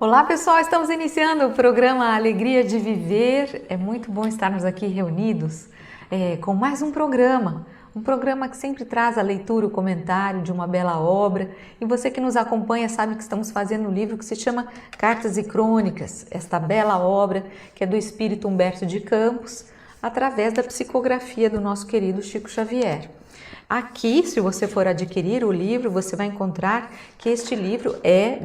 Olá pessoal, estamos iniciando o programa Alegria de Viver. É muito bom estarmos aqui reunidos com mais um programa que sempre traz a leitura, o comentário de uma bela obra. E você que nos acompanha sabe que estamos fazendo um livro que se chama Cartas e Crônicas, esta bela obra que é do espírito Humberto de Campos, através da psicografia do nosso querido Chico Xavier. Aqui, se você for adquirir o livro, você vai encontrar que este livro é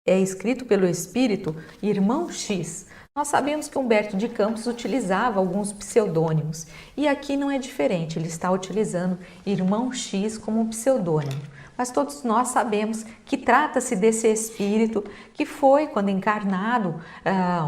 escrito pelo espírito Irmão X. Nós sabemos que Humberto de Campos utilizava alguns pseudônimos e aqui não é diferente, ele está utilizando Irmão X como um pseudônimo. Mas todos nós sabemos que trata-se desse espírito que foi, quando encarnado,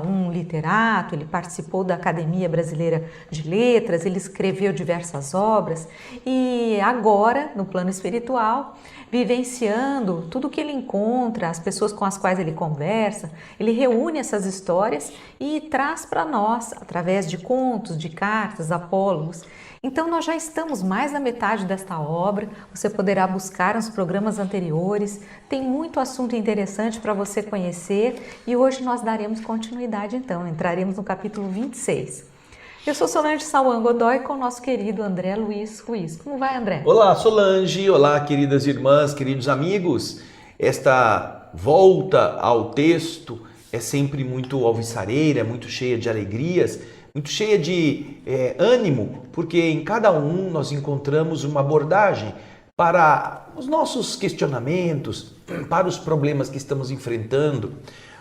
um literato, ele participou da Academia Brasileira de Letras, ele escreveu diversas obras e agora, no plano espiritual, vivenciando tudo que ele encontra, as pessoas com as quais ele conversa, ele reúne essas histórias e traz para nós, através de contos, de cartas, apólogos. Então nós já estamos mais da metade desta obra, você poderá buscar nos programas anteriores, tem muito assunto interessante para você conhecer e hoje nós daremos continuidade então, entraremos no capítulo 26. Eu sou Solange Sauan Godoy com o nosso querido André Luiz Ruiz. Como vai, André? Olá, Solange. Olá, queridas irmãs, queridos amigos. Esta volta ao texto é sempre muito alvissareira, muito cheia de alegrias, muito cheia de ânimo, porque em cada um nós encontramos uma abordagem para os nossos questionamentos, para os problemas que estamos enfrentando.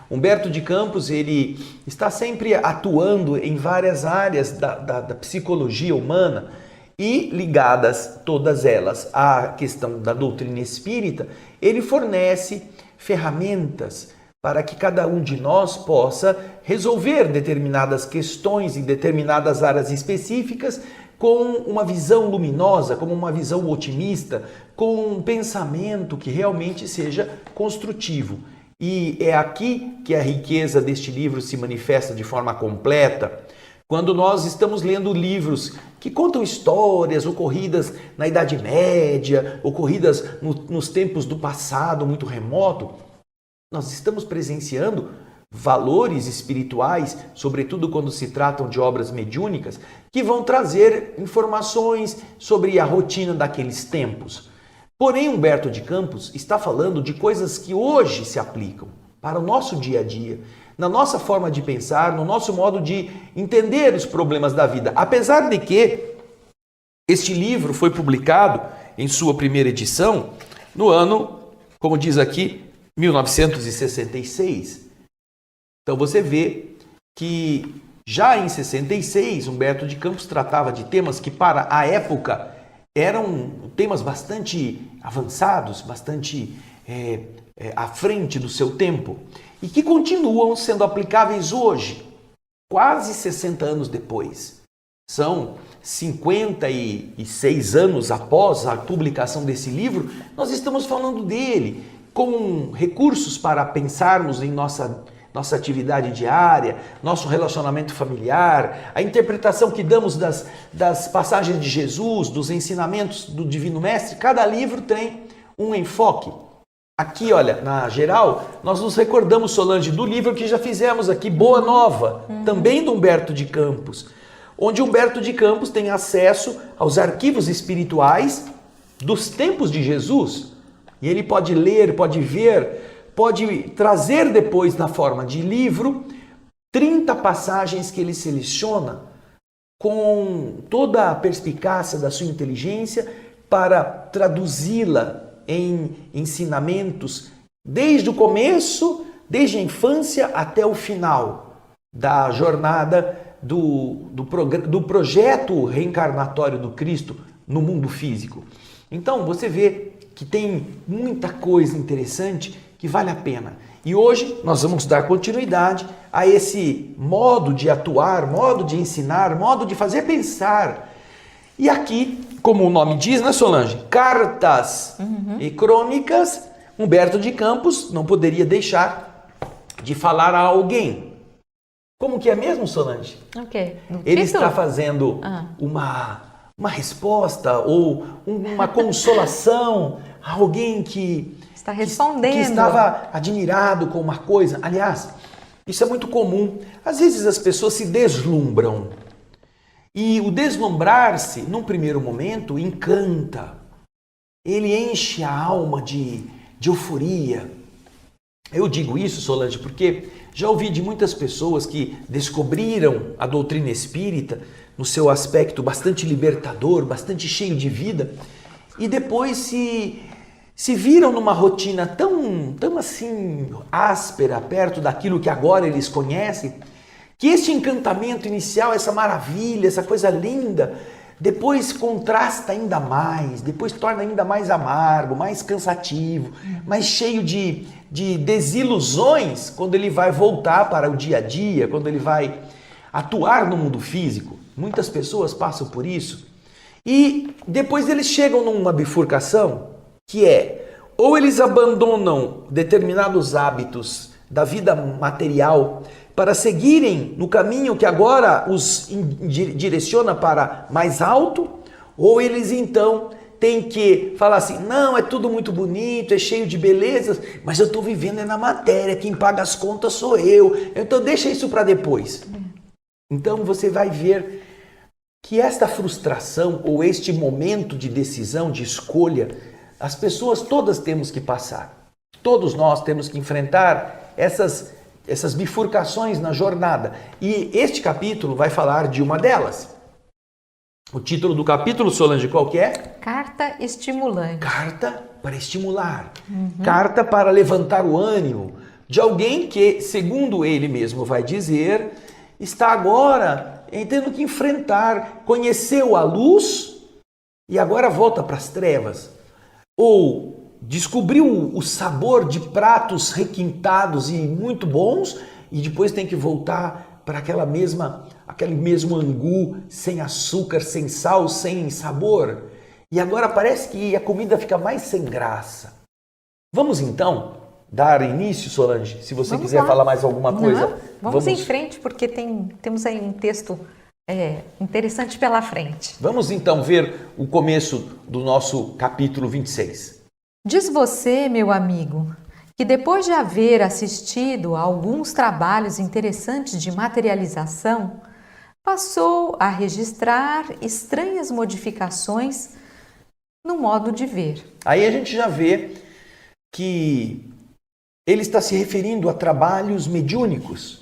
Humberto de Campos, ele está sempre atuando em várias áreas da psicologia humana e ligadas todas elas à questão da doutrina espírita, ele fornece ferramentas para que cada um de nós possa resolver determinadas questões em determinadas áreas específicas com uma visão luminosa, com uma visão otimista, com um pensamento que realmente seja construtivo. E é aqui que a riqueza deste livro se manifesta de forma completa. Quando nós estamos lendo livros que contam histórias ocorridas na Idade Média, ocorridas nos tempos do passado muito remoto, nós estamos presenciando valores espirituais, sobretudo quando se tratam de obras mediúnicas, que vão trazer informações sobre a rotina daqueles tempos. Porém, Humberto de Campos está falando de coisas que hoje se aplicam para o nosso dia a dia, na nossa forma de pensar, no nosso modo de entender os problemas da vida. Apesar de que este livro foi publicado em sua primeira edição no ano, como diz aqui, 1966. Então você vê que já em 66, Humberto de Campos tratava de temas que para a época eram temas bastante avançados, bastante à frente do seu tempo e que continuam sendo aplicáveis hoje, quase 60 anos depois. São 56 anos após a publicação desse livro, nós estamos falando dele com recursos para pensarmos em nossa atividade diária, nosso relacionamento familiar, a interpretação que damos das passagens de Jesus, dos ensinamentos do Divino Mestre. Cada livro tem um enfoque. Aqui, olha, na geral, nós nos recordamos, Solange, do livro que já fizemos aqui, Boa Nova, também do Humberto de Campos, onde Humberto de Campos tem acesso aos arquivos espirituais dos tempos de Jesus. E ele pode ler, pode ver, pode trazer depois na forma de livro 30 passagens que ele seleciona com toda a perspicácia da sua inteligência para traduzi-la em ensinamentos desde o começo, desde a infância até o final da jornada do projeto reencarnatório do Cristo no mundo físico. Então você vê que tem muita coisa interessante que vale a pena. E hoje nós vamos dar continuidade a esse modo de atuar, modo de ensinar, modo de fazer pensar. E aqui, como o nome diz, né, Solange? Cartas e Crônicas, Humberto de Campos não poderia deixar de falar a alguém. Como que é mesmo, Solange? Ok. Ele está fazendo uma resposta ou uma consolação a alguém que Está respondendo. Que estava admirado com uma coisa. Aliás, isso é muito comum. Às vezes as pessoas se deslumbram. E o deslumbrar-se, num primeiro momento, encanta. Ele enche a alma de euforia. Eu digo isso, Solange, porque já ouvi de muitas pessoas que descobriram a doutrina espírita no seu aspecto bastante libertador, bastante cheio de vida, e depois se viram numa rotina tão assim áspera, perto daquilo que agora eles conhecem, que este encantamento inicial, essa maravilha, essa coisa linda, depois contrasta ainda mais, depois torna ainda mais amargo, mais cansativo, mais cheio de desilusões quando ele vai voltar para o dia a dia, quando ele vai atuar no mundo físico. Muitas pessoas passam por isso e depois eles chegam numa bifurcação que é ou eles abandonam determinados hábitos da vida material para seguirem no caminho que agora os direciona para mais alto, ou eles então têm que falar assim, não, é tudo muito bonito, é cheio de belezas, mas eu estou vivendo na matéria, quem paga as contas sou eu, então deixa isso para depois. Então você vai ver que esta frustração ou este momento de decisão, de escolha, as pessoas todas temos que passar. Todos nós temos que enfrentar essas bifurcações na jornada. E este capítulo vai falar de uma delas. O título do capítulo, Solange, qual que é? Carta estimulante. Carta para estimular. Carta para levantar o ânimo de alguém que, segundo ele mesmo vai dizer, está agora tendo que enfrentar, conheceu a luz e agora volta para as trevas. Ou descobriu o sabor de pratos requintados e muito bons e depois tem que voltar para aquele mesmo angu sem açúcar, sem sal, sem sabor. E agora parece que a comida fica mais sem graça. Vamos então dar início, Solange, se você quiser falar mais alguma coisa. Não, vamos em frente, porque temos aí um texto interessante pela frente. Vamos então ver o começo do nosso capítulo 26. Diz você, meu amigo, que depois de haver assistido a alguns trabalhos interessantes de materialização, passou a registrar estranhas modificações no modo de ver. Aí a gente já vê que ele está se referindo a trabalhos mediúnicos,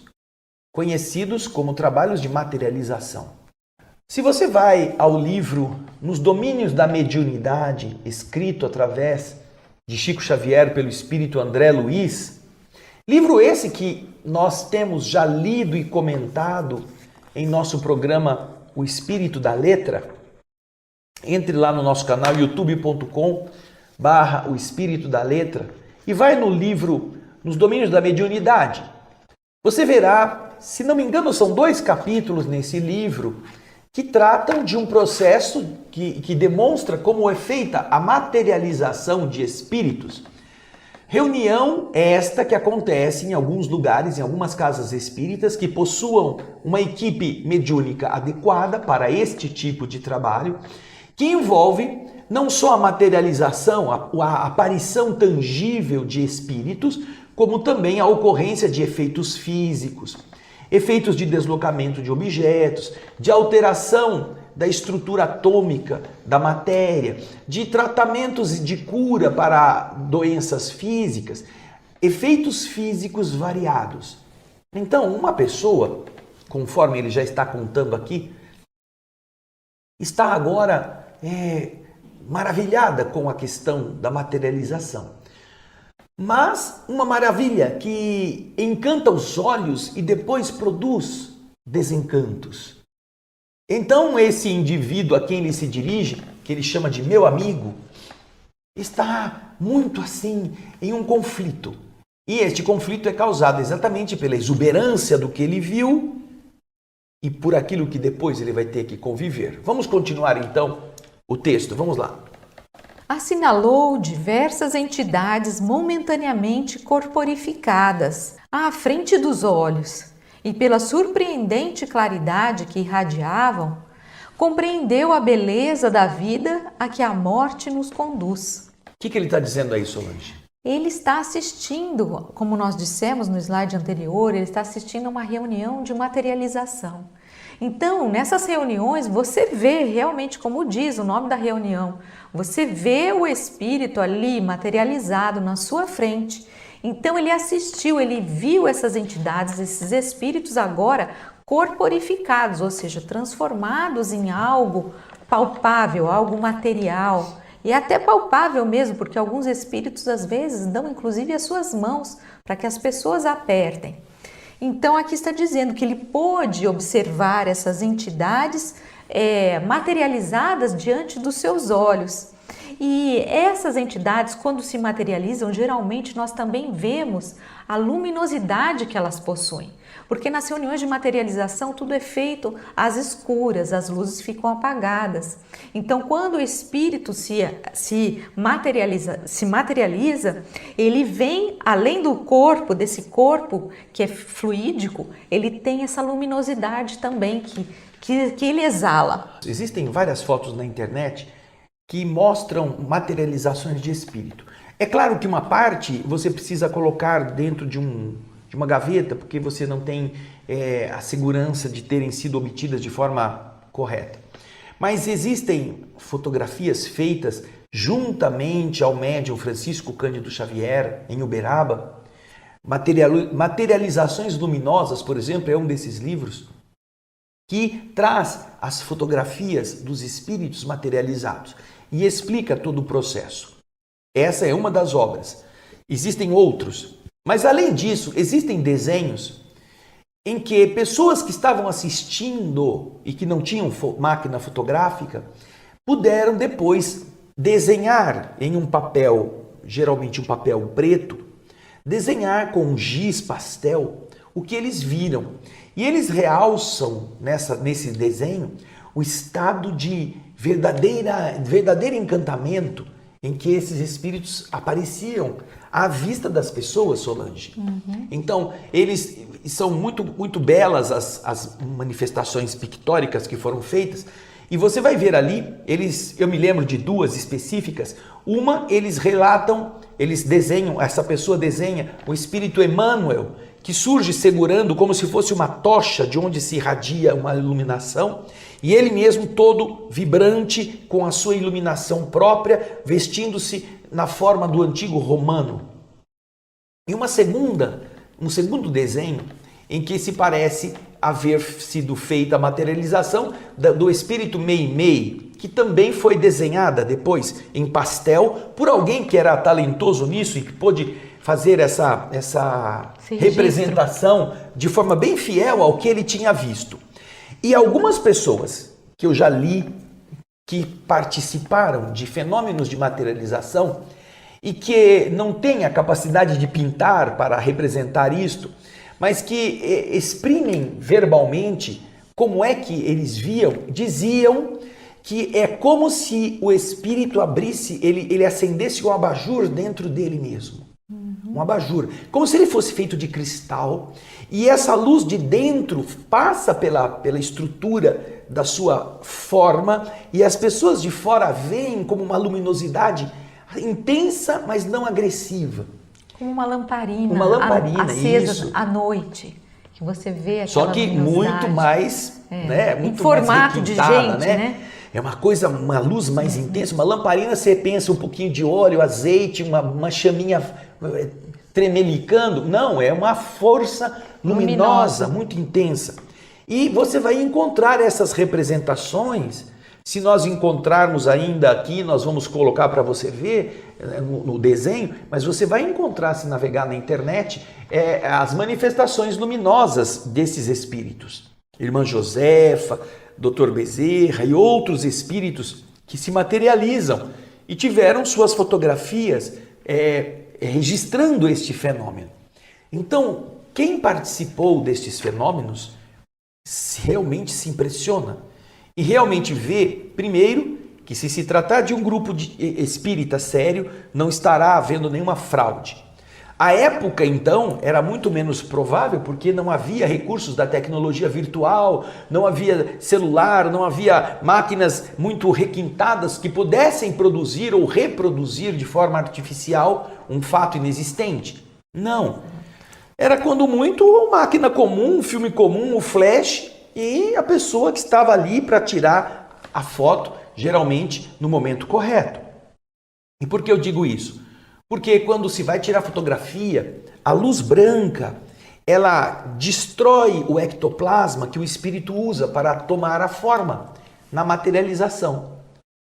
conhecidos como trabalhos de materialização. Se você vai ao livro Nos Domínios da Mediunidade, escrito através de Chico Xavier pelo espírito André Luiz, livro esse que nós temos já lido e comentado em nosso programa O Espírito da Letra, entre lá no nosso canal youtube.com/O Espírito da Letra e vai no livro Nos Domínios da Mediunidade. Você verá, se não me engano, são 2 capítulos nesse livro que tratam de um processo que demonstra como é feita a materialização de espíritos. Reunião esta que acontece em alguns lugares, em algumas casas espíritas que possuam uma equipe mediúnica adequada para este tipo de trabalho, que envolve não só a materialização, a aparição tangível de espíritos, como também a ocorrência de efeitos físicos, efeitos de deslocamento de objetos, de alteração da estrutura atômica da matéria, de tratamentos de cura para doenças físicas, efeitos físicos variados. Então, uma pessoa, conforme ele já está contando aqui, está agora maravilhada com a questão da materialização. Mas uma maravilha que encanta os olhos e depois produz desencantos. Então esse indivíduo a quem ele se dirige, que ele chama de meu amigo, está muito assim em um conflito. E este conflito é causado exatamente pela exuberância do que ele viu e por aquilo que depois ele vai ter que conviver. Vamos continuar então o texto, vamos lá. Assinalou diversas entidades momentaneamente corporificadas à frente dos olhos e, pela surpreendente claridade que irradiavam, compreendeu a beleza da vida a que a morte nos conduz. O que ele está dizendo aí, Solange? Ele está assistindo, como nós dissemos no slide anterior, ele está assistindo a uma reunião de materialização. Então, nessas reuniões, você vê realmente, como diz o nome da reunião, você vê o espírito ali materializado na sua frente. Então, ele assistiu, ele viu essas entidades, esses espíritos agora corporificados, ou seja, transformados em algo palpável, algo material. E é até palpável mesmo, porque alguns espíritos às vezes dão inclusive as suas mãos para que as pessoas apertem. Então aqui está dizendo que ele pôde observar essas entidades materializadas diante dos seus olhos. E essas entidades, quando se materializam, geralmente nós também vemos a luminosidade que elas possuem. Porque nas reuniões de materialização tudo é feito às escuras, as luzes ficam apagadas. Então, quando o espírito se materializa, ele vem, além do corpo, desse corpo que é fluídico, ele tem essa luminosidade também que ele exala. Existem várias fotos na internet que mostram materializações de espírito. É claro que uma parte você precisa colocar dentro de uma gaveta, porque você não tem a segurança de terem sido obtidas de forma correta. Mas existem fotografias feitas juntamente ao médium Francisco Cândido Xavier, em Uberaba. Materializações Luminosas, por exemplo, é um desses livros que traz as fotografias dos espíritos materializados e explica todo o processo. Essa é uma das obras. Existem outros. Mas além disso, existem desenhos em que pessoas que estavam assistindo e que não tinham máquina fotográfica puderam depois desenhar em um papel, geralmente um papel preto, desenhar com giz pastel o que eles viram. E eles realçam nesse desenho o estado de verdadeiro encantamento em que esses espíritos apareciam à vista das pessoas, Solange. Então, eles são muito belas as manifestações pictóricas que foram feitas, e você vai ver ali, eu me lembro de duas específicas. Uma, eles relatam, essa pessoa desenha o espírito Emmanuel, que surge segurando como se fosse uma tocha de onde se irradia uma iluminação, e ele mesmo todo vibrante com a sua iluminação própria, vestindo-se na forma do antigo romano. E um segundo desenho em que se parece haver sido feita a materialização do espírito Meimei, que também foi desenhada depois em pastel por alguém que era talentoso nisso e que pôde fazer essa representação de forma bem fiel ao que ele tinha visto. E algumas pessoas que eu já li que participaram de fenômenos de materialização e que não têm a capacidade de pintar para representar isto, mas que exprimem verbalmente como é que eles viam, diziam que é como se o espírito abrisse, ele acendesse um abajur dentro dele mesmo. Um abajur, como se ele fosse feito de cristal, e essa luz de dentro passa pela estrutura da sua forma, e as pessoas de fora veem como uma luminosidade intensa, mas não agressiva. Como uma lamparina, acesa isso. À noite, que você vê aquela só que muito mais, muito em formato mais de gente, né? É uma luz mais intensa. Uma lamparina, você pensa um pouquinho de óleo, azeite, uma chaminha tremelicando. Não, é uma força luminosa, muito intensa. E você vai encontrar essas representações. Se nós encontrarmos ainda aqui, nós vamos colocar para você ver no desenho, mas você vai encontrar, se navegar na internet, as manifestações luminosas desses espíritos. Irmã Josefa, Dr. Bezerra e outros espíritos que se materializam e tiveram suas fotografias registrando este fenômeno. Então, quem participou destes fenômenos realmente se impressiona e realmente vê, primeiro, que se tratar de um grupo de espírita sério, não estará havendo nenhuma fraude. A época, então, era muito menos provável porque não havia recursos da tecnologia virtual, não havia celular, não havia máquinas muito requintadas que pudessem produzir ou reproduzir de forma artificial um fato inexistente. Não. Era quando muito uma máquina comum, um filme comum, o flash e a pessoa que estava ali para tirar a foto, geralmente no momento correto. E por que eu digo isso? Porque quando se vai tirar fotografia, a luz branca, ela destrói o ectoplasma que o espírito usa para tomar a forma na materialização.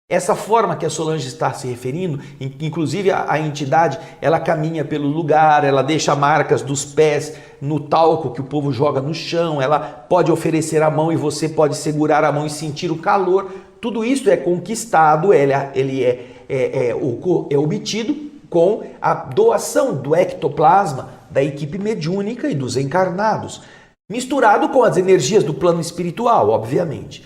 Essa forma que a Solange está se referindo, inclusive a entidade, ela caminha pelo lugar, ela deixa marcas dos pés no talco que o povo joga no chão, ela pode oferecer a mão e você pode segurar a mão e sentir o calor. Tudo isso é conquistado, ele é obtido com a doação do ectoplasma da equipe mediúnica e dos encarnados, misturado com as energias do plano espiritual, obviamente.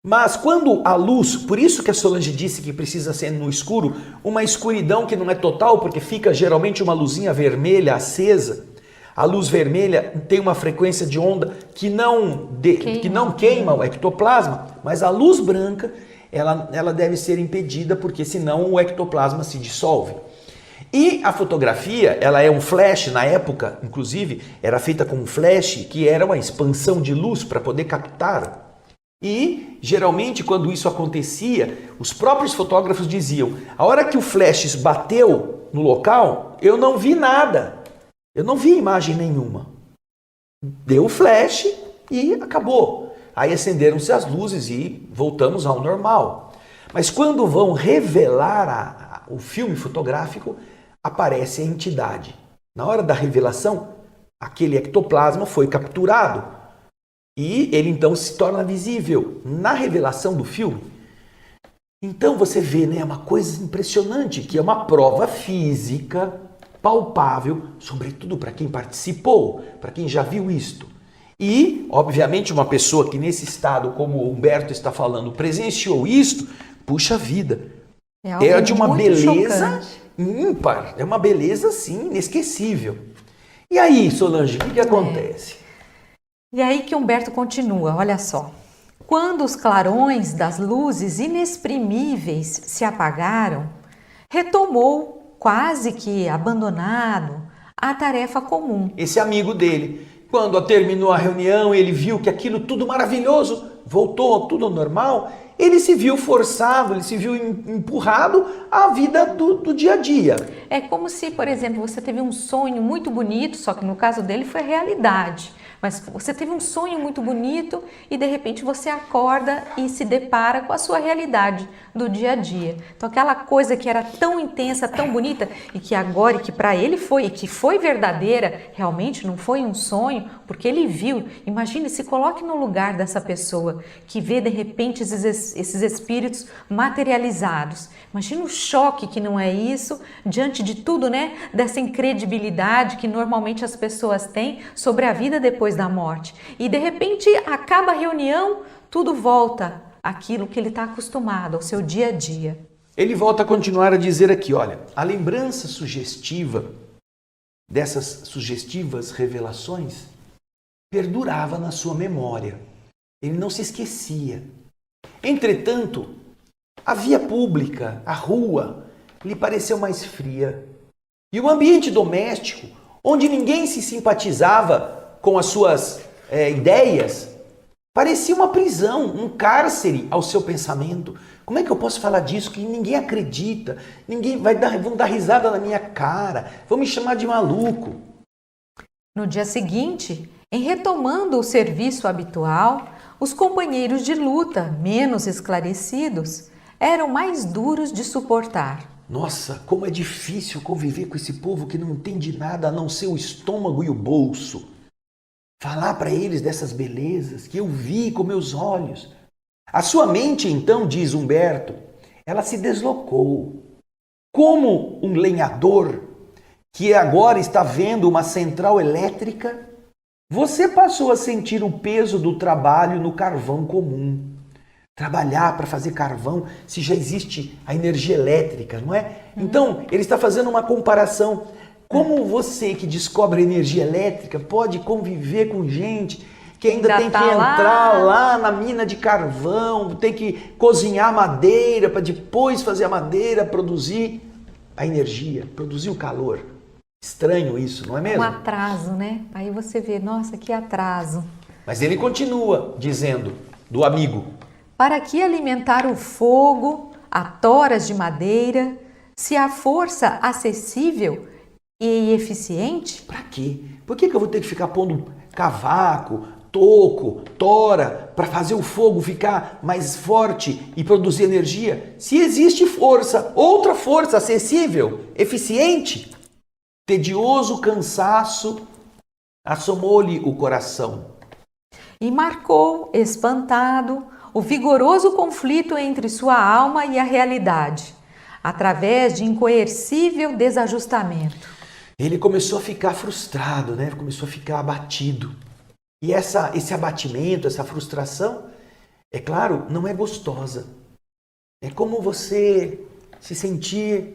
Mas quando a luz, por isso que a Solange disse que precisa ser no escuro, uma escuridão que não é total, porque fica geralmente uma luzinha vermelha acesa. A luz vermelha tem uma frequência de onda que não queima o ectoplasma, mas a luz branca ela deve ser impedida, porque senão o ectoplasma se dissolve. E a fotografia, ela é um flash, na época, inclusive, era feita com um flash, que era uma expansão de luz para poder captar. E, geralmente, quando isso acontecia, os próprios fotógrafos diziam, a hora que o flash bateu no local, eu não vi nada, eu não vi imagem nenhuma. Deu o flash e acabou. Aí acenderam-se as luzes e voltamos ao normal. Mas quando vão revelar o filme fotográfico, aparece a entidade. Na hora da revelação, aquele ectoplasma foi capturado e ele então se torna visível na revelação do filme. Então você vê, né, uma coisa impressionante, que é uma prova física palpável, sobretudo para quem participou, para quem já viu isto. E, obviamente, uma pessoa que nesse estado, como o Humberto está falando, presenciou isto, puxa vida, é de uma beleza ímpar, é uma beleza, sim, inesquecível. E aí, Solange, o que acontece? E aí que Humberto continua, olha só. Quando os clarões das luzes inexprimíveis se apagaram, retomou, quase que abandonado, a tarefa comum. Esse amigo dele, quando terminou a reunião, ele viu que aquilo tudo maravilhoso, voltou tudo ao normal, ele se viu forçado, ele se viu empurrado à vida do dia a dia. É como se, por exemplo, você teve um sonho muito bonito, só que no caso dele foi realidade. Mas você teve um sonho muito bonito e de repente você acorda e se depara com a sua realidade do dia a dia. Então aquela coisa que era tão intensa, tão bonita e que agora, e que para ele foi, e que foi verdadeira, realmente não foi um sonho, porque ele viu. Imagine, se coloque no lugar dessa pessoa que vê de repente esses espíritos materializados. Imagina o choque que não é isso, diante de tudo, né? Dessa incredibilidade que normalmente as pessoas têm sobre a vida depois da morte. E de repente acaba a reunião, tudo volta àquilo que ele está acostumado, ao seu dia a dia. Ele volta a continuar a dizer aqui, olha, a lembrança sugestiva dessas sugestivas revelações perdurava na sua memória. Ele não se esquecia. Entretanto, a via pública, a rua, lhe pareceu mais fria. E o ambiente doméstico, onde ninguém se simpatizava com as suas ideias, parecia uma prisão, um cárcere ao seu pensamento. Como é que eu posso falar disso que ninguém acredita? Vão dar risada na minha cara, vão me chamar de maluco. No dia seguinte, em retomando o serviço habitual, os companheiros de luta, menos esclarecidos, eram mais duros de suportar. Nossa, como é difícil conviver com esse povo que não entende nada a não ser o estômago e o bolso. Falar para eles dessas belezas que eu vi com meus olhos. A sua mente, então, diz Humberto, ela se deslocou. Como um lenhador que agora está vendo uma central elétrica, você passou a sentir o peso do trabalho no carvão comum. Trabalhar para fazer carvão, se já existe a energia elétrica, não é? Então, ele está fazendo uma comparação. Como você que descobre energia elétrica pode conviver com gente que ainda tem que tá entrar lá na mina de carvão, tem que cozinhar madeira para depois fazer a madeira produzir a energia, produzir o calor. Estranho isso, não é mesmo? Um atraso, né? Aí você vê, nossa, que atraso. Mas ele continua dizendo, do amigo: Para que alimentar o fogo a toras de madeira, se a força acessível e eficiente? para quê? Por que eu vou ter que ficar pondo cavaco, toco, tora para fazer o fogo ficar mais forte e produzir energia? Se existe força, outra força acessível, eficiente, tedioso cansaço assomou-lhe o coração. E marcou, espantado, o vigoroso conflito entre sua alma e a realidade, através de incoercível desajustamento. Ele começou a ficar frustrado, né? Começou a ficar abatido. E esse abatimento, essa frustração, é claro, não é gostosa. É como você se sentir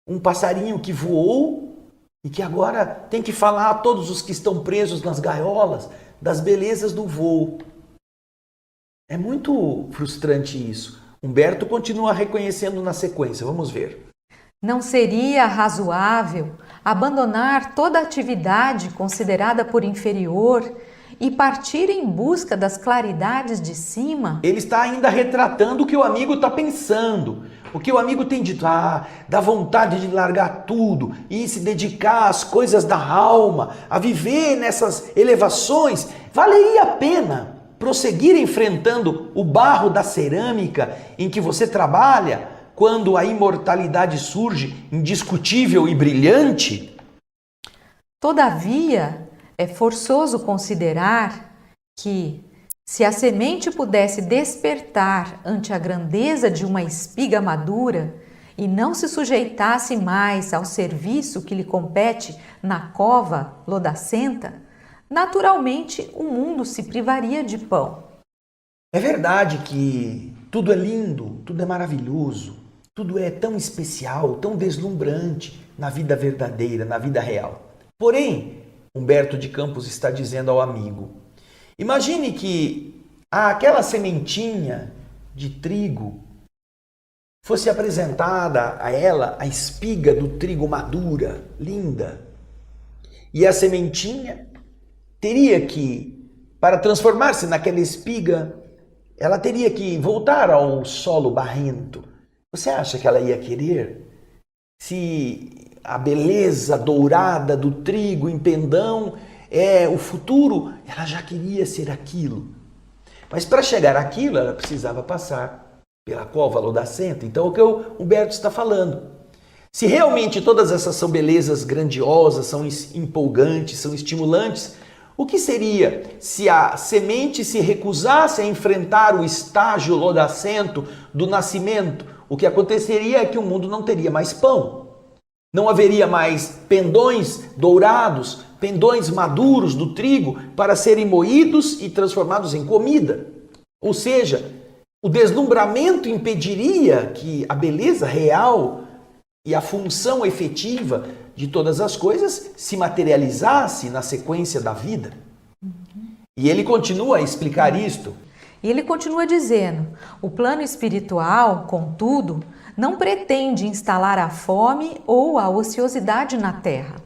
um passarinho que voou e que agora tem que falar a todos os que estão presos nas gaiolas das belezas do voo. É muito frustrante isso. Humberto continua reconhecendo na sequência, vamos ver. Não seria razoável abandonar toda atividade considerada por inferior e partir em busca das claridades de cima? Ele está ainda retratando o que o amigo está pensando. O que o amigo tem dito, dá vontade de largar tudo e se dedicar às coisas da alma, a viver nessas elevações. Valeria a pena prosseguir enfrentando o barro da cerâmica em que você trabalha quando a imortalidade surge indiscutível e brilhante? Todavia, é forçoso considerar que, se a semente pudesse despertar ante a grandeza de uma espiga madura e não se sujeitasse mais ao serviço que lhe compete na cova lodacenta, naturalmente o mundo se privaria de pão. É verdade que tudo é lindo, tudo é maravilhoso, tudo é tão especial, tão deslumbrante na vida verdadeira, na vida real. Porém, Humberto de Campos está dizendo ao amigo: imagine que aquela sementinha de trigo fosse apresentada a ela a espiga do trigo madura, linda. E a sementinha teria que, para transformar-se naquela espiga, ela teria que voltar ao solo barrento. Você acha que ela ia querer? Se a beleza dourada do trigo em pendão é o futuro, ela já queria ser aquilo. Mas para chegar àquilo, ela precisava passar pela cova lodacenta. Então, o que o Humberto está falando. Se realmente todas essas são belezas grandiosas, são empolgantes, são estimulantes, o que seria se a semente se recusasse a enfrentar o estágio lodacento do nascimento? O que aconteceria é que o mundo não teria mais pão. Não haveria mais pendões dourados, pendões maduros do trigo para serem moídos e transformados em comida. Ou seja, o deslumbramento impediria que a beleza real e a função efetiva de todas as coisas se materializasse na sequência da vida. E ele continua a explicar isto. E ele continua dizendo: o plano espiritual, contudo, não pretende instalar a fome ou a ociosidade na Terra.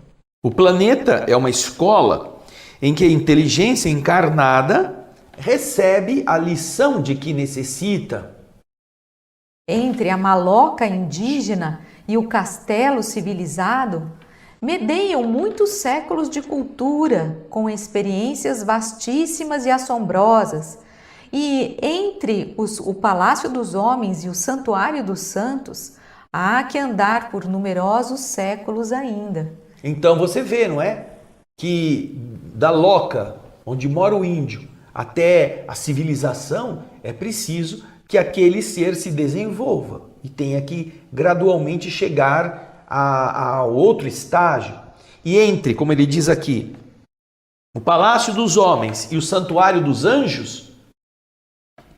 O planeta é uma escola em que a inteligência encarnada recebe a lição de que necessita. Entre a maloca indígena e o castelo civilizado, medeiam muitos séculos de cultura, com experiências vastíssimas e assombrosas. E entre o Palácio dos Homens e o Santuário dos Santos, há que andar por numerosos séculos ainda. Então você vê, não é? Que da loca, onde mora o índio, até a civilização, é preciso que aquele ser se desenvolva e tenha que gradualmente chegar a outro estágio. E entre, como ele diz aqui, o Palácio dos Homens e o Santuário dos Anjos,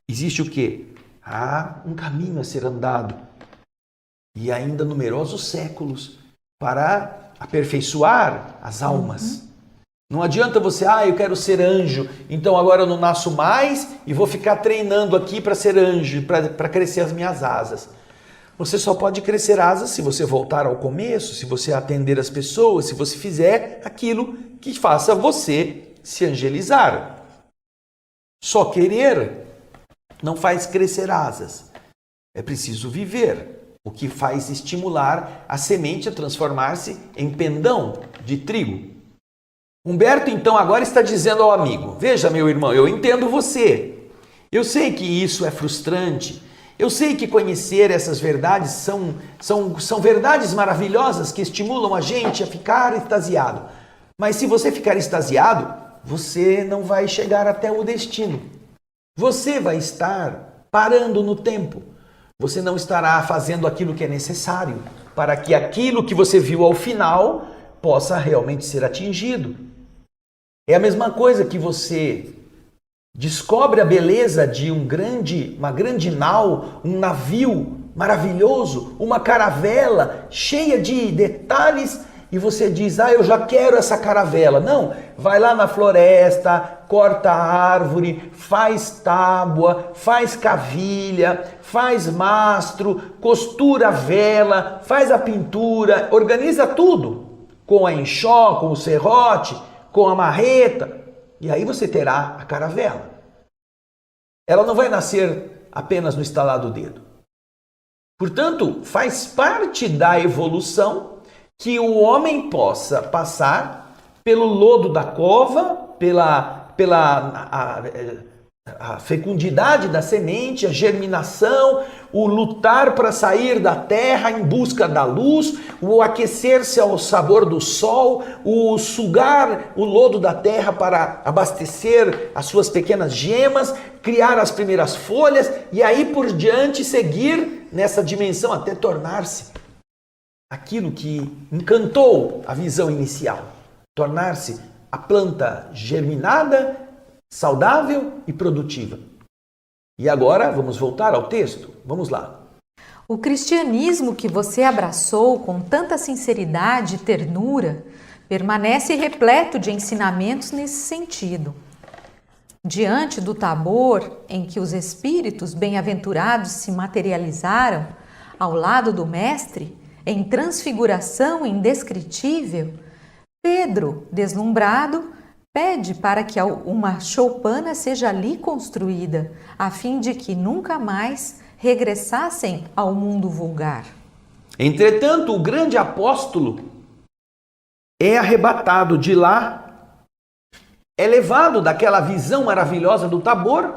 existe o quê? Há um caminho a ser andado. E ainda numerosos séculos para aperfeiçoar as almas. Não adianta você, eu quero ser anjo, então agora eu não nasço mais e vou ficar treinando aqui para ser anjo, para crescer as minhas asas. Você só pode crescer asas se você voltar ao começo, se você atender as pessoas, se você fizer aquilo que faça você se angelizar. Só querer não faz crescer asas. É preciso viver, o que faz estimular a semente a transformar-se em pendão de trigo. Humberto, então, agora está dizendo ao amigo: veja, meu irmão, eu entendo você. Eu sei que isso é frustrante. Eu sei que conhecer essas verdades são verdades maravilhosas que estimulam a gente a ficar extasiado. Mas se você ficar extasiado, você não vai chegar até o destino. Você vai estar parando no tempo. Você não estará fazendo aquilo que é necessário para que aquilo que você viu ao final possa realmente ser atingido. É a mesma coisa que você descobre a beleza de uma grande nau, um navio maravilhoso, uma caravela cheia de detalhes e você diz, eu já quero essa caravela. Não, vai lá na floresta, corta a árvore, faz tábua, faz cavilha, faz mastro, costura a vela, faz a pintura, organiza tudo com a enxó, com o serrote, com a marreta, e aí você terá a caravela. Ela não vai nascer apenas no estalar do dedo. Portanto, faz parte da evolução que o homem possa passar pelo lodo da cova, pela fecundidade da semente, a germinação, o lutar para sair da terra em busca da luz, o aquecer-se ao sabor do sol, o sugar o lodo da terra para abastecer as suas pequenas gemas, criar as primeiras folhas e aí por diante seguir nessa dimensão até tornar-se aquilo que encantou a visão inicial, tornar-se a planta germinada, saudável e produtiva. E agora vamos voltar ao texto. Vamos lá. O cristianismo que você abraçou com tanta sinceridade e ternura permanece repleto de ensinamentos nesse sentido. Diante do Tabor, em que os espíritos bem-aventurados se materializaram ao lado do Mestre, em transfiguração indescritível, Pedro, deslumbrado, pede para que uma choupana seja ali construída, a fim de que nunca mais regressassem ao mundo vulgar. Entretanto, o grande apóstolo é arrebatado de lá, é levado daquela visão maravilhosa do Tabor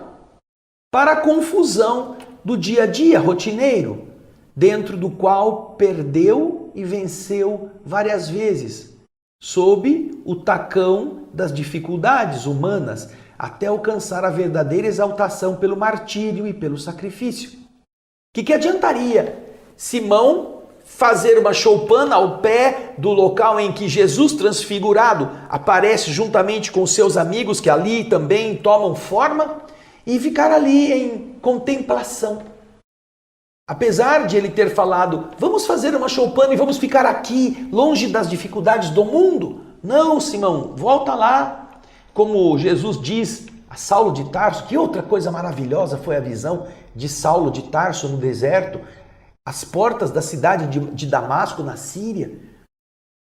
para a confusão do dia a dia rotineiro, dentro do qual perdeu e venceu várias vezes, sob o tacão das dificuldades humanas, até alcançar a verdadeira exaltação pelo martírio e pelo sacrifício. O que adiantaria Simão fazer uma choupana ao pé do local em que Jesus transfigurado aparece juntamente com seus amigos que ali também tomam forma e ficar ali em contemplação? Apesar de ele ter falado, vamos fazer uma choupana e vamos ficar aqui, longe das dificuldades do mundo. Não, Simão, volta lá. Como Jesus diz a Saulo de Tarso, que outra coisa maravilhosa foi a visão de Saulo de Tarso no deserto, às portas da cidade de Damasco, na Síria.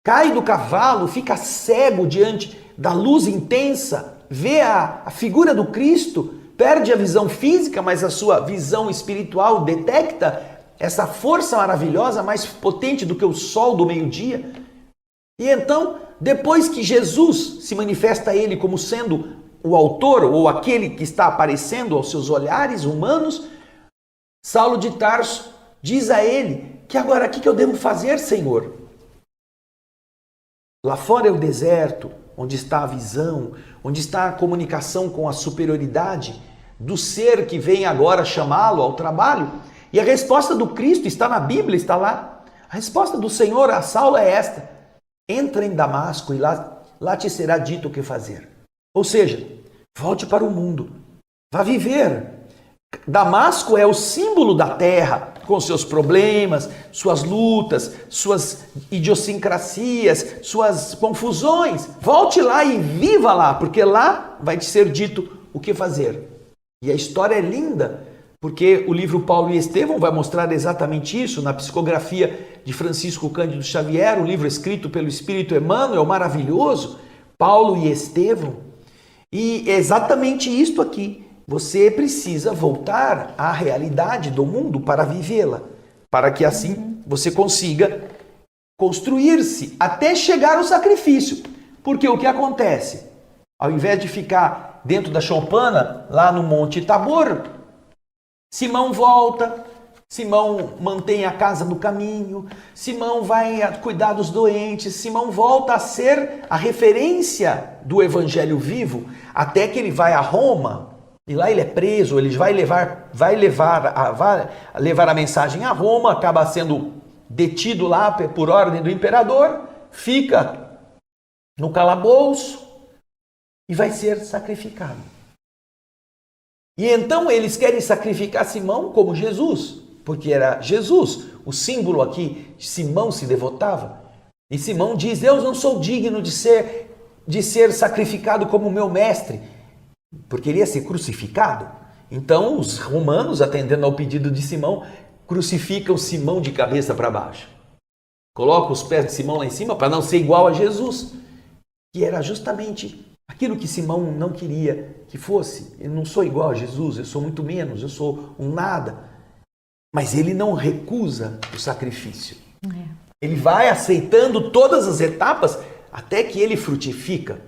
Cai do cavalo, fica cego diante da luz intensa, vê a figura do Cristo, perde a visão física, mas a sua visão espiritual detecta essa força maravilhosa, mais potente do que o sol do meio-dia. E então, depois que Jesus se manifesta a ele como sendo o autor ou aquele que está aparecendo aos seus olhares humanos, Saulo de Tarso diz a ele que agora, o que eu devo fazer, Senhor? Lá fora é o deserto, onde está a visão, onde está a comunicação com a superioridade do ser que vem agora chamá-lo ao trabalho. E a resposta do Cristo está na Bíblia, está lá. A resposta do Senhor a Saulo é esta: entra em Damasco e lá te será dito o que fazer. Ou seja, volte para o mundo, vá viver, Damasco é o símbolo da terra, com seus problemas, suas lutas, suas idiosincrasias, suas confusões. Volte lá e viva lá, porque lá vai te ser dito o que fazer. E a história é linda, porque o livro Paulo e Estevão vai mostrar exatamente isso na psicografia de Francisco Cândido Xavier, um livro escrito pelo Espírito Emmanuel, maravilhoso, Paulo e Estevão. E é exatamente isto aqui. Você precisa voltar à realidade do mundo para vivê-la, para que assim você consiga construir-se até chegar ao sacrifício. Porque o que acontece? Ao invés de ficar dentro da choupana, lá no Monte Tabor, Simão volta, Simão mantém a casa no caminho, Simão vai cuidar dos doentes, Simão volta a ser a referência do evangelho vivo, até que ele vai a Roma. E lá ele é preso, ele vai levar a mensagem a Roma, acaba sendo detido lá por ordem do imperador, fica no calabouço e vai ser sacrificado. E então eles querem sacrificar Simão como Jesus, porque era Jesus, o símbolo aqui, Simão se devotava. E Simão diz, eu não sou digno de ser sacrificado como meu mestre, porque ele ia ser crucificado. Então os romanos, atendendo ao pedido de Simão, crucificam Simão de cabeça para baixo. Colocam os pés de Simão lá em cima para não ser igual a Jesus, que era justamente aquilo que Simão não queria que fosse. Eu não sou igual a Jesus, eu sou muito menos, eu sou um nada. Mas ele não recusa o sacrifício. Ele vai aceitando todas as etapas até que ele frutifica.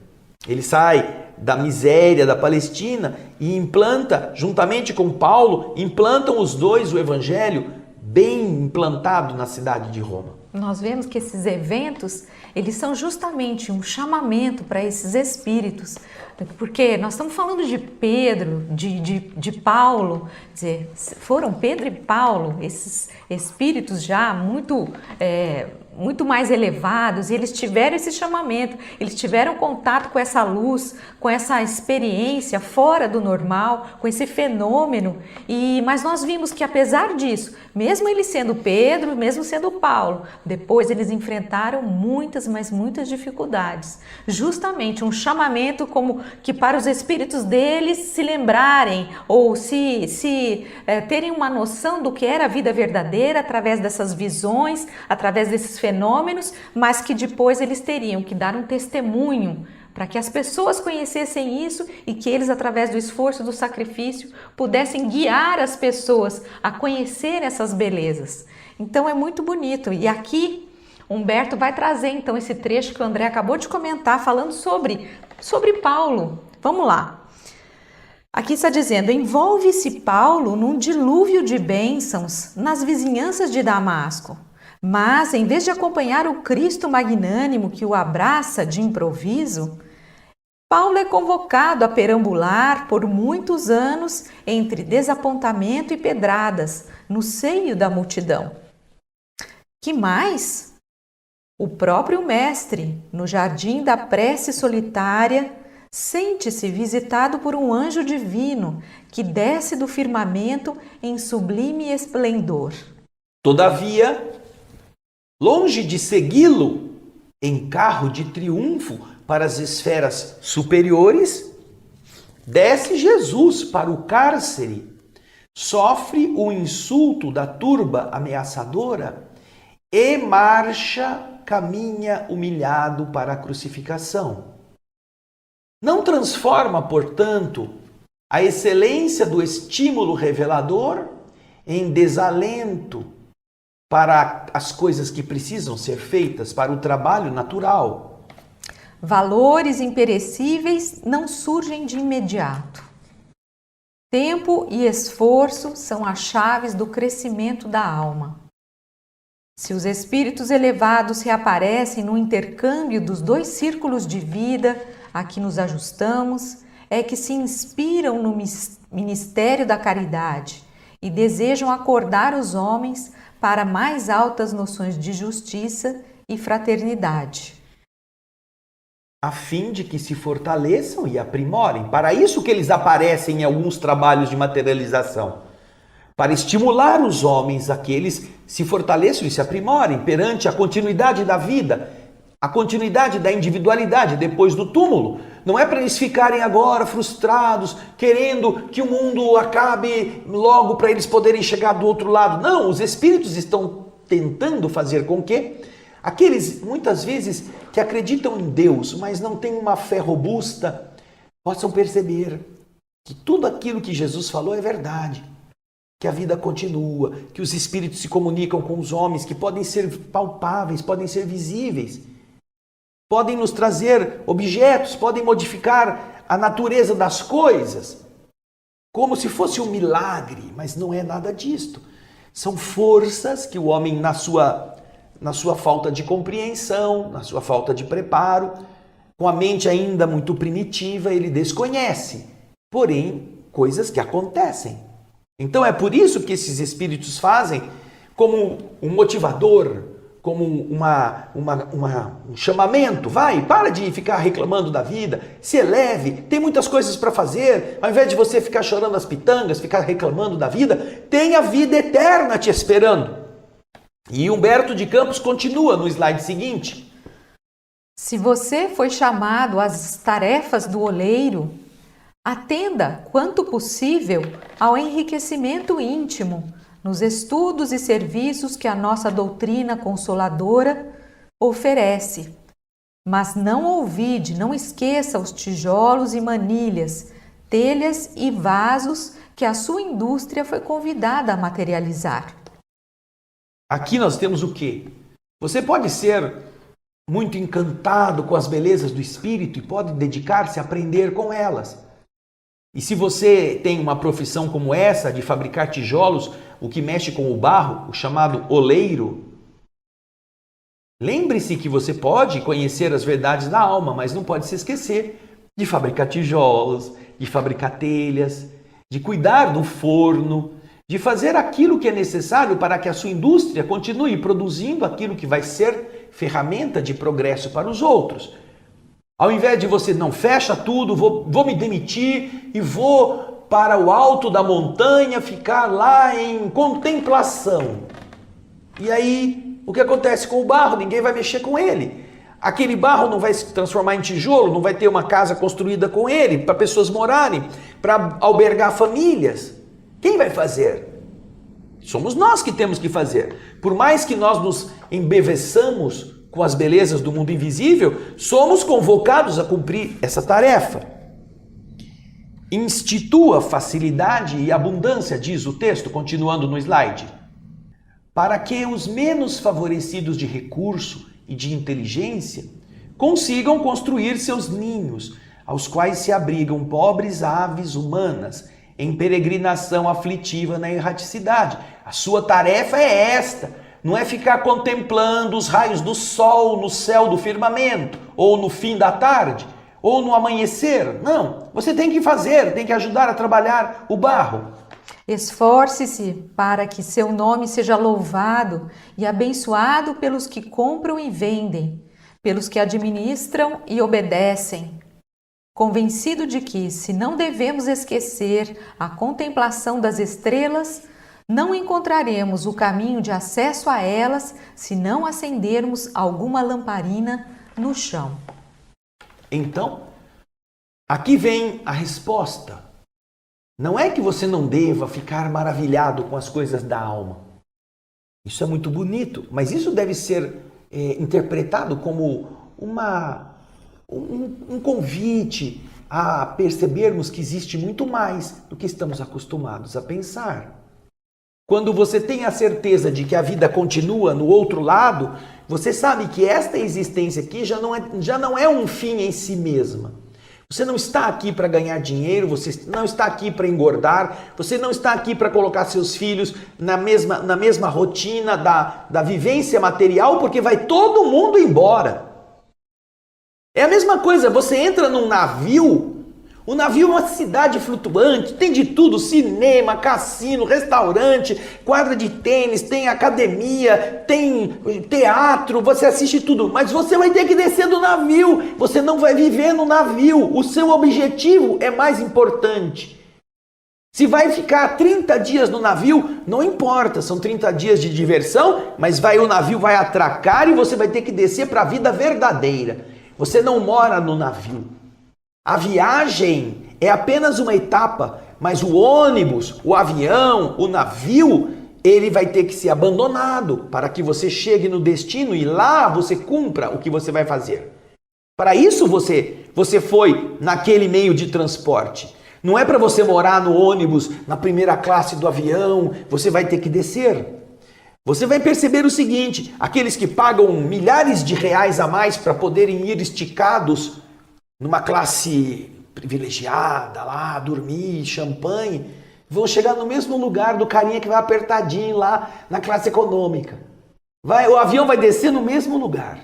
Ele sai da miséria da Palestina e implanta, juntamente com Paulo, implantam os dois o evangelho bem implantado na cidade de Roma. Nós vemos que esses eventos, eles são justamente um chamamento para esses espíritos, porque nós estamos falando de Pedro, de Paulo, quer dizer, foram Pedro e Paulo, esses espíritos já muito mais elevados, e eles tiveram esse chamamento, eles tiveram contato com essa luz, com essa experiência fora do normal, com esse fenômeno, mas nós vimos que apesar disso, mesmo ele sendo Pedro, mesmo sendo Paulo, depois eles enfrentaram muitas, mas muitas dificuldades, justamente um chamamento como que para os espíritos deles se lembrarem ou terem uma noção do que era a vida verdadeira através dessas visões, através desses fenômenos, mas que depois eles teriam que dar um testemunho para que as pessoas conhecessem isso e que eles, através do esforço do sacrifício, pudessem guiar as pessoas a conhecer essas belezas. Então é muito bonito. E aqui Humberto vai trazer então esse trecho que o André acabou de comentar, falando sobre Paulo. Vamos lá. Aqui está dizendo, envolve-se Paulo num dilúvio de bênçãos nas vizinhanças de Damasco. Mas, em vez de acompanhar o Cristo magnânimo que o abraça de improviso, Paulo é convocado a perambular por muitos anos entre desapontamento e pedradas, no seio da multidão. Que mais? O próprio mestre, no jardim da prece solitária, sente-se visitado por um anjo divino que desce do firmamento em sublime esplendor. Todavia, longe de segui-lo em carro de triunfo para as esferas superiores, desce Jesus para o cárcere, sofre o insulto da turba ameaçadora e caminha humilhado para a crucificação. Não transforma, portanto, a excelência do estímulo revelador em desalento para as coisas que precisam ser feitas, para o trabalho natural. Valores imperecíveis não surgem de imediato. Tempo e esforço são as chaves do crescimento da alma. Se os espíritos elevados reaparecem no intercâmbio dos dois círculos de vida a que nos ajustamos, é que se inspiram no ministério da caridade e desejam acordar os homens para mais altas noções de justiça e fraternidade. a fim de que se fortaleçam e aprimorem. Para isso que eles aparecem em alguns trabalhos de materialização. Para estimular os homens a que eles se fortaleçam e se aprimorem perante a continuidade da vida, a continuidade da individualidade depois do túmulo. Não é para eles ficarem agora frustrados, querendo que o mundo acabe logo para eles poderem chegar do outro lado. Não, os espíritos estão tentando fazer com que aqueles, muitas vezes, que acreditam em Deus, mas não têm uma fé robusta, possam perceber que tudo aquilo que Jesus falou é verdade. Que a vida continua, que os espíritos se comunicam com os homens, que podem ser palpáveis, podem ser visíveis, podem nos trazer objetos, podem modificar a natureza das coisas, como se fosse um milagre, mas não é nada disto. São forças que o homem, na sua falta de compreensão, na sua falta de preparo, com a mente ainda muito primitiva, ele desconhece, porém, coisas que acontecem. Então é por isso que esses espíritos fazem como um motivador, como um chamamento. Vai, para de ficar reclamando da vida, se eleve, tem muitas coisas para fazer. Ao invés de você ficar chorando as pitangas, ficar reclamando da vida, tem a vida eterna te esperando. E Humberto de Campos continua no slide seguinte. Se você foi chamado às tarefas do oleiro, atenda, quanto possível, ao enriquecimento íntimo, nos estudos e serviços que a nossa doutrina consoladora oferece. Mas não olvide, não esqueça os tijolos e manilhas, telhas e vasos que a sua indústria foi convidada a materializar. Aqui nós temos o quê? Você pode ser muito encantado com as belezas do espírito e pode dedicar-se a aprender com elas. E se você tem uma profissão como essa, de fabricar tijolos, o que mexe com o barro, o chamado oleiro, lembre-se que você pode conhecer as verdades da alma, mas não pode se esquecer de fabricar tijolos, de fabricar telhas, de cuidar do forno, de fazer aquilo que é necessário para que a sua indústria continue produzindo aquilo que vai ser ferramenta de progresso para os outros. Ao invés de você, não, fecha tudo, vou me demitir e vou para o alto da montanha ficar lá em contemplação. E aí, o que acontece com o barro? Ninguém vai mexer com ele. Aquele barro não vai se transformar em tijolo, não vai ter uma casa construída com ele, para pessoas morarem, para albergar famílias. Quem vai fazer? Somos nós que temos que fazer. Por mais que nós nos embeveçamos com as belezas do mundo invisível, somos convocados a cumprir essa tarefa. Institua facilidade e abundância, diz o texto, continuando no slide, para que os menos favorecidos de recurso e de inteligência consigam construir seus ninhos, aos quais se abrigam pobres aves humanas, em peregrinação aflitiva na erraticidade. A sua tarefa é esta. Não é ficar contemplando os raios do sol no céu do firmamento, ou no fim da tarde, ou no amanhecer. Não, você tem que fazer, tem que ajudar a trabalhar o barro. Esforce-se para que seu nome seja louvado e abençoado pelos que compram e vendem, pelos que administram e obedecem. Convencido de que, se não devemos esquecer a contemplação das estrelas, não encontraremos o caminho de acesso a elas se não acendermos alguma lamparina no chão. Então, aqui vem a resposta. Não é que você não deva ficar maravilhado com as coisas da alma. Isso é muito bonito, mas isso deve ser interpretado como um convite a percebermos que existe muito mais do que estamos acostumados a pensar. Quando você tem a certeza de que a vida continua no outro lado, você sabe que esta existência aqui já não é um fim em si mesma. Você não está aqui para ganhar dinheiro, você não está aqui para engordar, você não está aqui para colocar seus filhos na mesma rotina da vivência material, porque vai todo mundo embora. É a mesma coisa, você entra num navio, O navio é uma cidade flutuante, tem de tudo, cinema, cassino, restaurante, quadra de tênis, tem academia, tem teatro, você assiste tudo, mas você vai ter que descer do navio, você não vai viver no navio, o seu objetivo é mais importante. Se vai ficar 30 dias no navio, não importa, são 30 dias de diversão, mas o navio vai atracar e você vai ter que descer para a vida verdadeira. Você não mora no navio. A viagem é apenas uma etapa, mas o ônibus, o avião, o navio, ele vai ter que ser abandonado para que você chegue no destino e lá você cumpra o que você vai fazer. Para isso você foi naquele meio de transporte. Não é para você morar no ônibus, na primeira classe do avião, você vai ter que descer. Você vai perceber o seguinte, aqueles que pagam milhares de reais a mais para poderem ir esticados numa classe privilegiada lá, dormir, champanhe, vão chegar no mesmo lugar do carinha que vai apertadinho lá na classe econômica. O avião vai descer no mesmo lugar.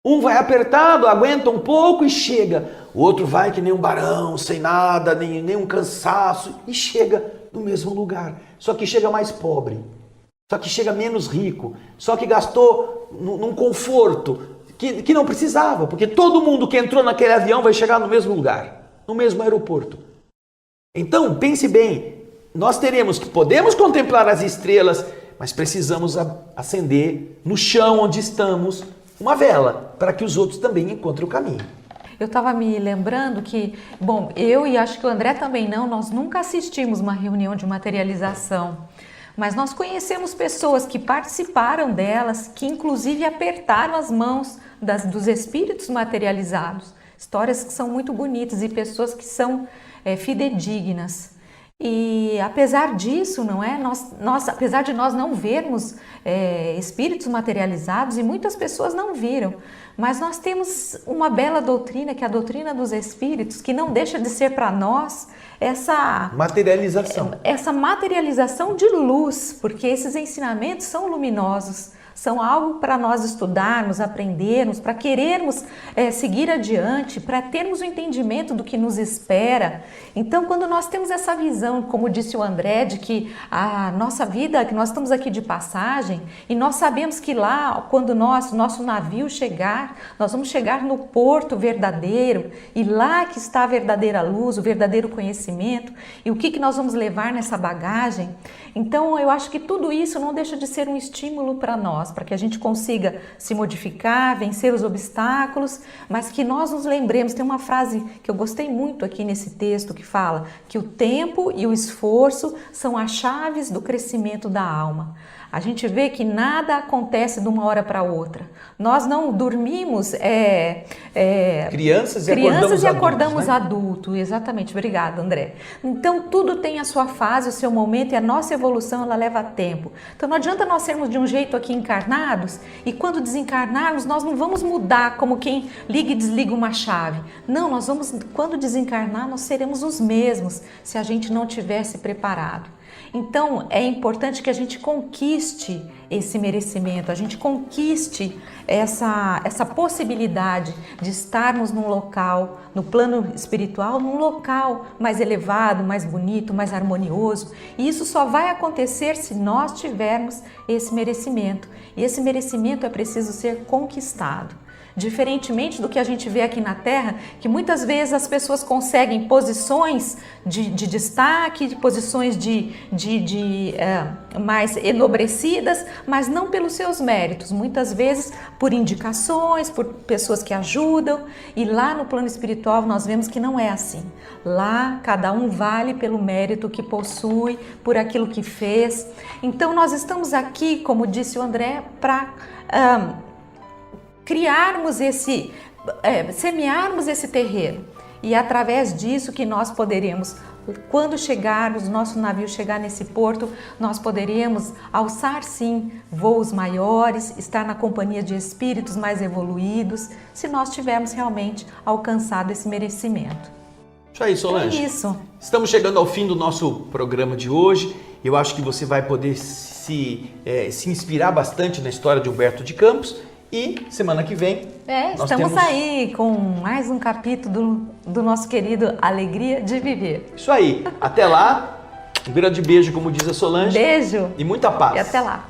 Um vai apertado, aguenta um pouco e chega. O outro vai que nem um barão, sem nada, nem um cansaço, e chega no mesmo lugar. Só que chega mais pobre, só que chega menos rico, só que gastou num conforto que não precisava, porque todo mundo que entrou naquele avião vai chegar no mesmo lugar, no mesmo aeroporto. Então, pense bem, nós podemos contemplar as estrelas, mas precisamos acender no chão onde estamos uma vela, para que os outros também encontrem o caminho. Eu estava me lembrando que, bom, eu e acho que o André também não, nós nunca assistimos uma reunião de materialização, mas nós conhecemos pessoas que participaram delas, que inclusive apertaram as mãos dos espíritos materializados. Histórias que são muito bonitas e pessoas que são fidedignas. E apesar disso, não é? Apesar de nós não vermos espíritos materializados, e muitas pessoas não viram, mas nós temos uma bela doutrina, que é a doutrina dos espíritos, que não deixa de ser para nós essa materialização de luz, porque esses ensinamentos são luminosos, são algo para nós estudarmos, aprendermos, para querermos seguir adiante, para termos o entendimento do que nos espera. Então, quando nós temos essa visão, como disse o André, de que a nossa vida, que nós estamos aqui de passagem, e nós sabemos que lá, quando nosso navio chegar, nós vamos chegar no porto verdadeiro, e lá que está a verdadeira luz, o verdadeiro conhecimento, e o que nós vamos levar nessa bagagem. Então, eu acho que tudo isso não deixa de ser um estímulo para nós, para que a gente consiga se modificar, vencer os obstáculos, mas que nós nos lembremos. Tem uma frase que eu gostei muito aqui nesse texto que fala que o tempo e o esforço são as chaves do crescimento da alma. A gente vê que nada acontece de uma hora para outra. Nós não dormimos crianças e acordamos adultos. Exatamente, obrigada, André. Então tudo tem a sua fase, o seu momento, e a nossa evolução ela leva tempo. Então não adianta nós sermos de um jeito aqui encarnados e quando desencarnarmos nós não vamos mudar como quem liga e desliga uma chave. Não, quando desencarnar nós seremos os mesmos se a gente não tivesse preparado. Então, é importante que a gente conquiste esse merecimento, a gente conquiste essa possibilidade de estarmos num local, no plano espiritual, num local mais elevado, mais bonito, mais harmonioso. E isso só vai acontecer se nós tivermos esse merecimento. E esse merecimento é preciso ser conquistado. Diferentemente do que a gente vê aqui na Terra, que muitas vezes as pessoas conseguem posições de destaque, posições mais enobrecidas, mas não pelos seus méritos, muitas vezes por indicações, por pessoas que ajudam. E lá no plano espiritual nós vemos que não é assim. Lá cada um vale pelo mérito que possui, por aquilo que fez. Então nós estamos aqui, como disse o André, para semearmos esse terreno, e através disso que nós poderemos, quando chegarmos, nosso navio chegar nesse porto, nós poderemos alçar sim voos maiores, estar na companhia de espíritos mais evoluídos, se nós tivermos realmente alcançado esse merecimento. Isso aí, Solange. É isso. Estamos chegando ao fim do nosso programa de hoje. Eu acho que você vai poder se inspirar bastante na história de Humberto de Campos. E semana que vem nós estamos temos... aí com mais um capítulo do nosso querido Alegria de Viver. Isso aí. Até lá. Um grande beijo, como diz a Solange. Beijo E muita paz. e até lá.